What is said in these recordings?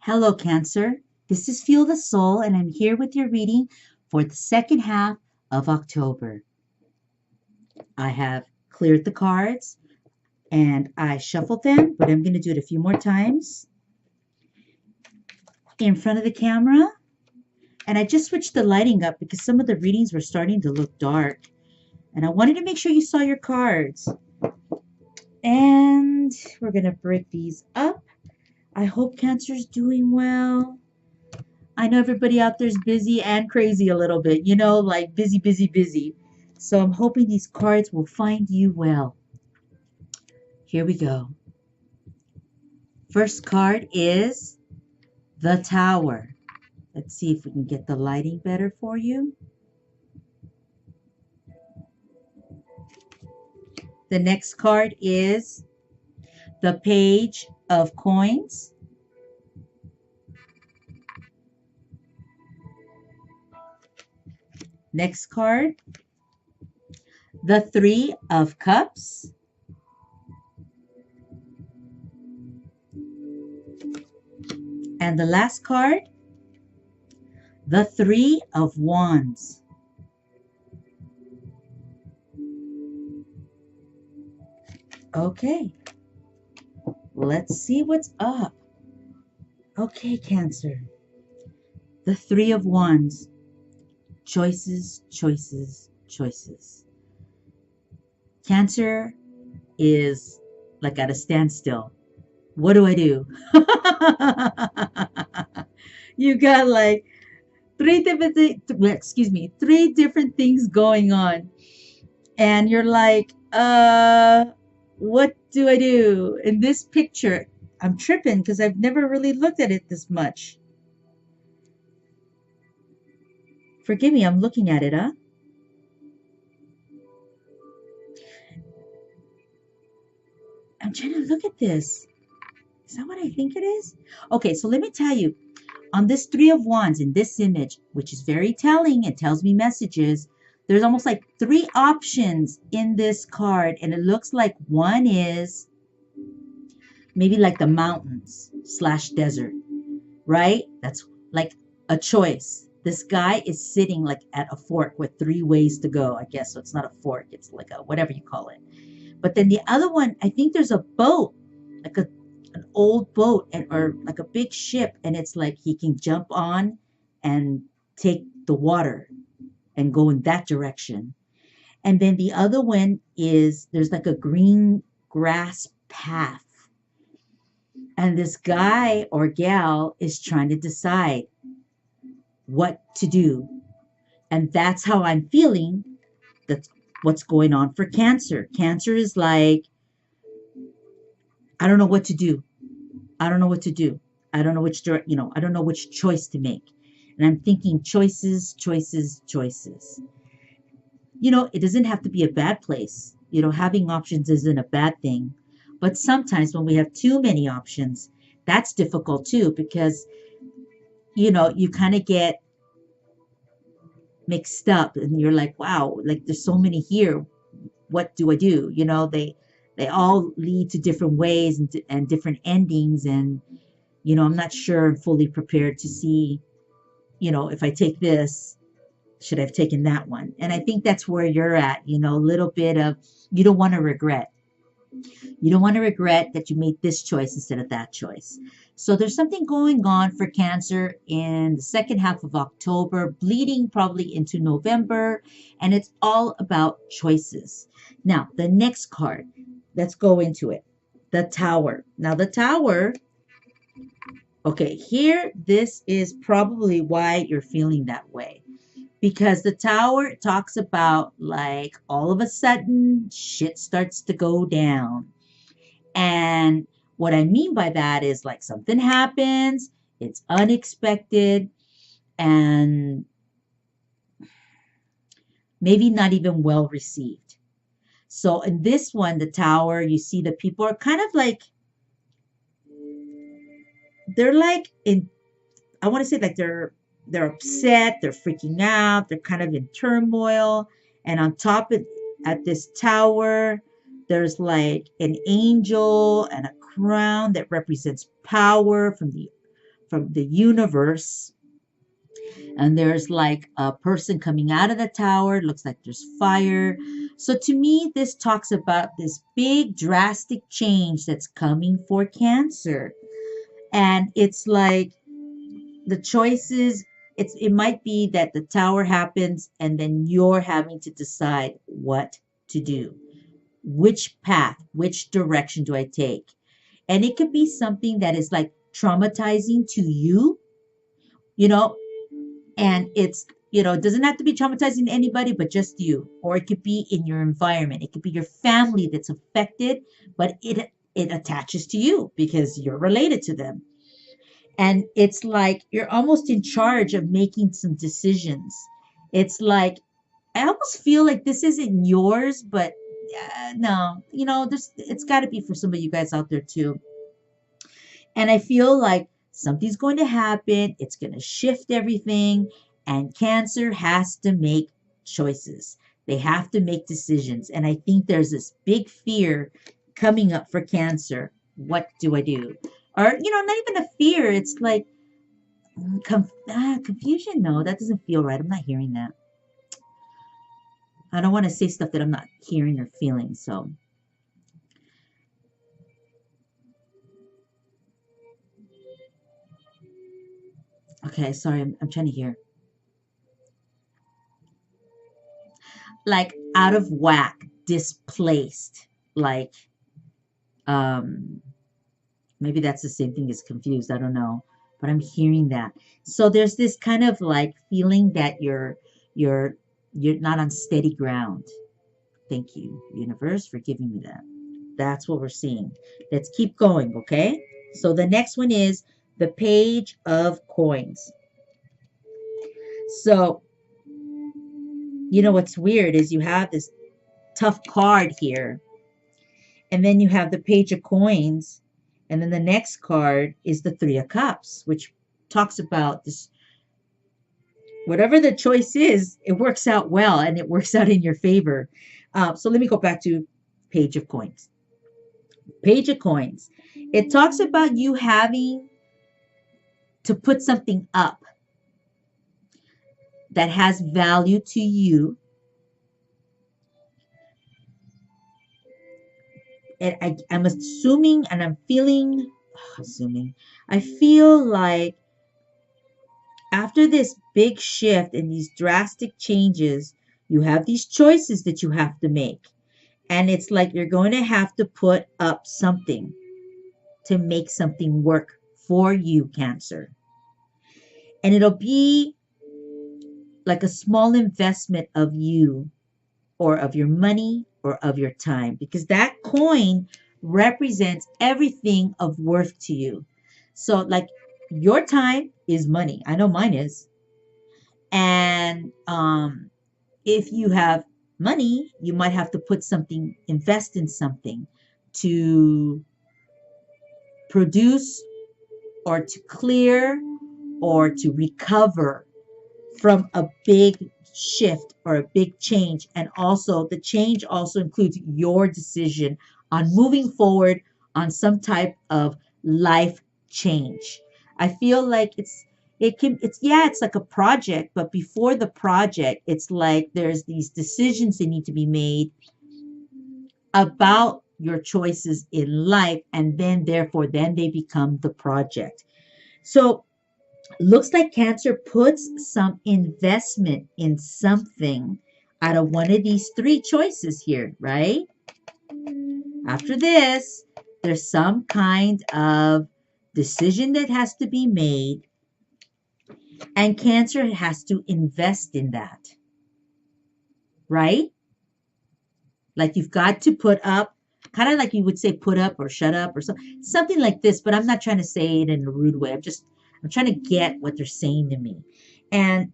Hello, Cancer. This is Feel the Soul, and I'm here with your reading for the second half of October. I have cleared the cards and I shuffled them, but I'm going to do it a few more times in front of the camera. And I just switched the lighting up because some of the readings were starting to look dark. And I wanted to make sure you saw your cards. And we're going to break these up. I hope Cancer's doing well. I know everybody out there's busy and crazy a little bit, like busy, busy, busy. So I'm hoping these cards will find you well. Here we go. First card is the Tower. Let's see if we can get the lighting better for you. The next card is the Page of Coins. Next card, the Three of Cups. And the last card, the Three of Wands. Okay, let's see what's up. Okay, Cancer. The Three of Wands. Choices, choices, choices. Cancer is like at a standstill. What do I do? You got like three different things going on. And you're like, what do I do? In this picture, I'm tripping because I've never really looked at it this much. Forgive me, I'm looking at it, huh? I'm trying to look at this. Is that what I think it is? Okay, so let me tell you. On this Three of Wands, in this image, which is very telling, it tells me messages, there's almost like three options in this card. And it looks like one is maybe like the mountains / desert, right? That's like a choice. This guy is sitting like at a fork with three ways to go, I guess. So it's not a fork, it's like a whatever you call it. But then the other one, I think there's a boat, like an old boat or like a big ship, and it's like he can jump on and take the water and go in that direction. And then the other one is there's like a green grass path. And this guy or gal is trying to decide what to do. And that's how I'm feeling. That's what's going on for Cancer. Cancer is like, I don't know what to do. I don't know what to do. I don't know I don't know which choice to make. And I'm thinking choices, choices, choices. It doesn't have to be a bad place. Having options isn't a bad thing. But sometimes when we have too many options, that's difficult too because, you kind of get mixed up and you're like, wow, like there's so many here. What do I do? They all lead to different ways and different endings. And, I'm not sure I'm fully prepared to see, if I take this, should I have taken that one? And I think that's where you're at, a little bit of, you don't want to regret. You don't want to regret that you made this choice instead of that choice. So there's something going on for Cancer in the second half of October, bleeding probably into November, and it's all about choices. Now, the next card, let's go into it. The Tower. Now, the Tower, okay, here, this is probably why you're feeling that way. Because the Tower talks about like all of a sudden shit starts to go down. And what I mean by that is like something happens, it's unexpected, and maybe not even well received. So in this one, the Tower, you see the people are kind of like, they're like in, I want to say like they're upset, they're freaking out, they're kind of in turmoil. And on top of at this tower, there's like an angel and a crown that represents power from the universe, and there's like a person coming out of the tower. It looks like there's fire. So to me, this talks about this big drastic change that's coming for Cancer. And it's like the choices, it might be that the tower happens and then you're having to decide what to do. Which path, which direction do I take? And it could be something that is like traumatizing to you, you know, and it's, it doesn't have to be traumatizing to anybody but just you. Or it could be in your environment. It could be your family that's affected, but it attaches to you because you're related to them. And it's like you're almost in charge of making some decisions. It's like I almost feel like this isn't yours, but no, there's it's got to be for some of you guys out there too. And I feel like something's going to happen. It's going to shift everything, and Cancer has to make choices. They have to make decisions, and I think there's this big fear coming up for Cancer. What do I do? Or not even a fear. It's like confusion. No, that doesn't feel right. I'm not hearing that. I don't want to say stuff that I'm not hearing or feeling. So, okay, sorry, I'm trying to hear. Like out of whack, displaced. Like, um, maybe that's the same thing as confused. I don't know, but I'm hearing that. So there's this kind of like feeling that you're you're not on steady ground. Thank you, universe, for giving me that. That's what we're seeing. Let's keep going, okay? So the next one is the Page of Coins. So, what's weird is you have this tough card here, and then you have the Page of Coins, and then the next card is the Three of Cups, which talks about this. Whatever the choice is, it works out well and it works out in your favor. So let me go back to Page of Coins. Page of Coins. It talks about you having to put something up that has value to you. And I'm assuming and I'm feeling, I feel like after this big shift and these drastic changes, you have these choices that you have to make. And it's like you're going to have to put up something to make something work for you, Cancer. And it'll be like a small investment of you or of your money or of your time, because that coin represents everything of worth to you. So like your time is money. I know mine is. And if you have money, you might have to put something, invest in something to produce or to clear or to recover from a big shift or a big change. And also the change also includes your decision on moving forward on some type of life change. I feel like it's like a project, but before the project, it's like there's these decisions that need to be made about your choices in life, and then therefore then they become the project. So looks like Cancer puts some investment in something out of one of these three choices here, right? After this, there's some kind of decision that has to be made, and Cancer has to invest in that, right? Like you've got to put up, kind of like you would say put up or shut up or something like this, but I'm not trying to say it in a rude way. I'm trying to get what they're saying to me.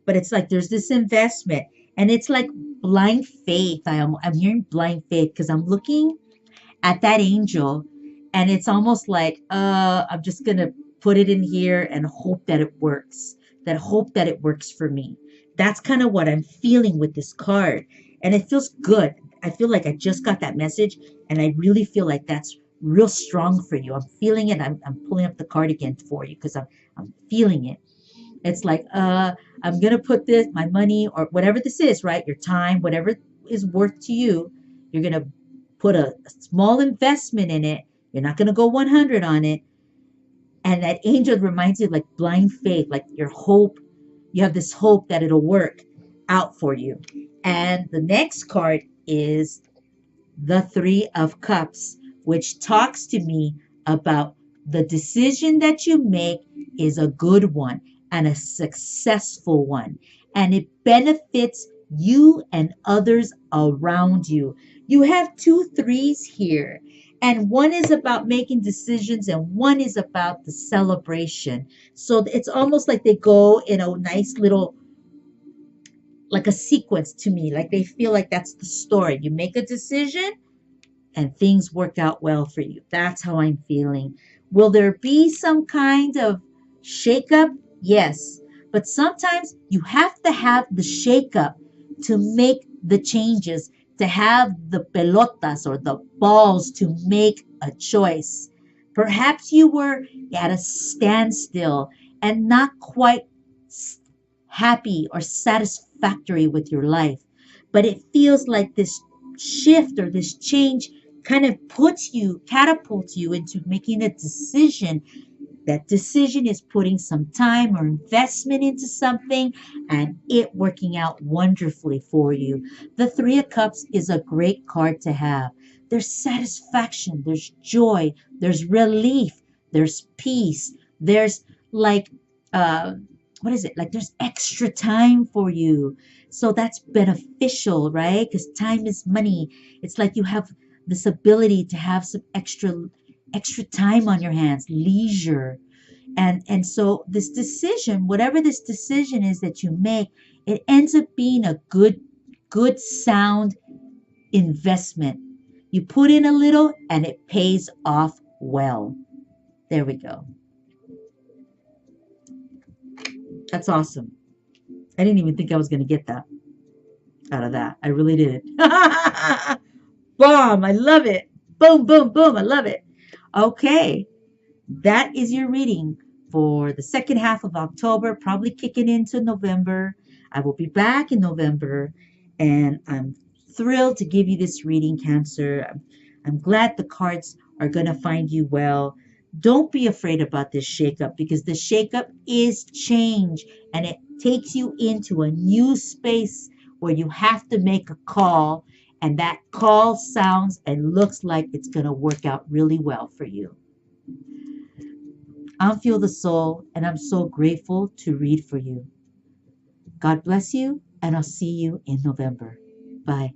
But it's like there's this investment, and it's like blind faith. I'm hearing blind faith because I'm looking at that angel, and it's almost like I'm just gonna put it in here and hope that it works. Hope that it works for me. That's kind of what I'm feeling with this card, and it feels good. I feel like I just got that message, and I really feel like that's real strong for you. I'm feeling it. I'm pulling up the card again for you because I'm feeling it. It's like, I'm gonna put this, my money or whatever this is, right? Your time, whatever is worth to you, you're gonna put a small investment in it. You're not gonna go 100 on it. And that angel reminds you like blind faith, like your hope. You have this hope that it'll work out for you. And the next card is the Three of Cups, which talks to me about the decision that you make is a good one and a successful one, and it benefits you and others around you. You have two threes here, and one is about making decisions, and one is about the celebration. So it's almost like they go in a nice little, like a sequence to me, like they feel like that's the story. You make a decision and things work out well for you. That's how I'm feeling. Will there be some kind of shakeup? Yes. But sometimes you have to have the shakeup to make the changes, to have the pelotas or the balls to make a choice. Perhaps you were at a standstill and not quite happy or satisfactory with your life, but it feels like this shift or this change kind of catapults you into making a decision. That decision is putting some time or investment into something and it working out wonderfully for you. The Three of Cups is a great card to have. There's satisfaction, there's joy, there's relief, there's peace, there's like, uh, what is it? Like there's extra time for you. So that's beneficial, right? Because time is money. It's like you have this ability to have some extra time on your hands, leisure. And so this decision, whatever this decision is that you make, it ends up being a good sound investment. You put in a little and it pays off well. There we go. That's awesome. I didn't even think I was going to get that out of that. I really didn't. Bomb. I love it. Boom, boom, boom. I love it. Okay. That is your reading for the second half of October, probably kicking into November. I will be back in November, and I'm thrilled to give you this reading, Cancer. I'm glad the cards are going to find you well. Don't be afraid about this shakeup because the shakeup is change and it takes you into a new space where you have to make a call, and that call sounds and looks like it's going to work out really well for you. I'm Feel the Soul, and I'm so grateful to read for you. God bless you, and I'll see you in November. Bye.